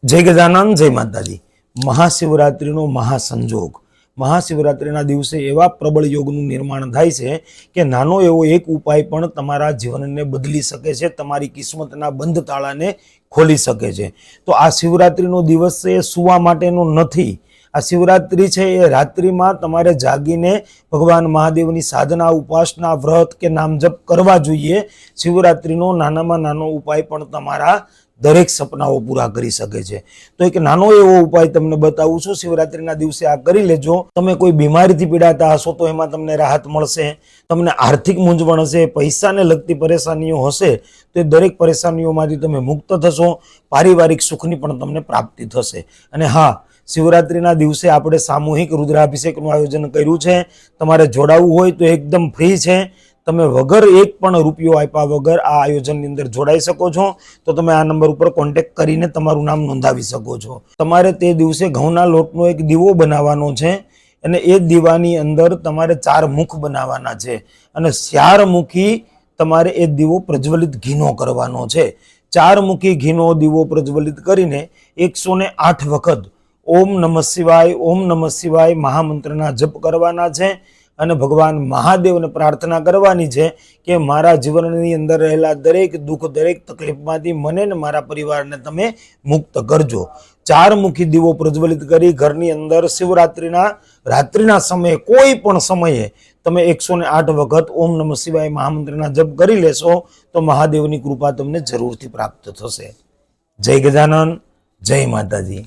जय गजानन जय माताजी। महाशिवरात्रिनो महासंजोग महाशिवरात्रिना दिवसे एवा प्रबल योगનું निर्माण થાય છે કે નાનો એવો એક ઉપાય પણ તમારા જીવનને બદલી શકે છે, તમારી કિસ્મતના બંધ તાળાને ખોલી શકે છે। તો આ શિવરાત્રિનો દિવસ છે સુવા માટેનો નથી। આ શિવરાત્રિ છે એ રાત્રિમાં તમારે જાગીને ભગવાન મહાદેવની સાધના, ઉપાસના, વ્રત કે નામ જપ કરવા જોઈએ। શિવરાત્રિનો નાનામાં નાનો ઉપાય પણ તમારા દરેક સપનાઓ પૂરા કરી શકે છે। તો એક નાનો એવો ઉપાય તમને બતાવું છું। શિવરાત્રિના દિવસે આ કરી લેજો। તમે કોઈ બીમારીથી પીડાતા હશો તો એમાં તમને રાહત મળશે। તમને આર્થિક મૂંઝવણ હશે, પૈસાને લગતી પરેશાનીઓ હશે તો એ દરેક પરેશાનીઓમાંથી તમે મુક્ત થશો। પારિવારિક સુખની પણ તમને પ્રાપ્તિ થશે। અને હા, શિવરાત્રિના દિવસે આપણે સામૂહિક રુદ્રાભિષેકનું આયોજન કર્યું છે। તમારે જોડાવું હોય તો એકદમ ફ્રી છે। તમે વગર એક પણ રૂપિયો આપ્યા વગર આ આયોજનની અંદર જોડાઈ શકો છો। તો તમે આ નંબર ઉપર કોન્ટેક્ટ કરીને તમારું નામ નોંધાવી શકો છો। તમારે તે દિવસે ઘઉંના લોટનો એક દીવો બનાવવાનો છે અને એ દીવાની અંદર તમારે 4 મુખ બનાવવાના છે અને 4 મુખી તમારે એ દીવો પ્રજ્વલિત ઘીનો કરવાનો છે। 4 મુખી ઘીનો દીવો પ્રજ્વલિત કરીને 108 વખત ઓમ નમઃ શિવાય મહામંત્રના જપ કરવાના છે અને ભગવાન મહાદેવને પ્રાર્થના કરવાની છે કે મારા જીવનની અંદર રહેલા દરેક દુઃખ, દરેક તકલીફમાંથી મને ને મારા પરિવારને તમે મુક્ત કરજો। 4 મુખી દીવો પ્રજ્વલિત કરી ઘરની અંદર શિવરાત્રિના રાત્રિના સમયે કોઈ પણ સમયે તમે 108 વખત ઓમ નમઃ શિવાય મહામંત્રના જપ કરી લેશો તો મહાદેવની કૃપા તમને જરૂરથી પ્રાપ્ત થશે। જય ગજાનન, જય માતાજી।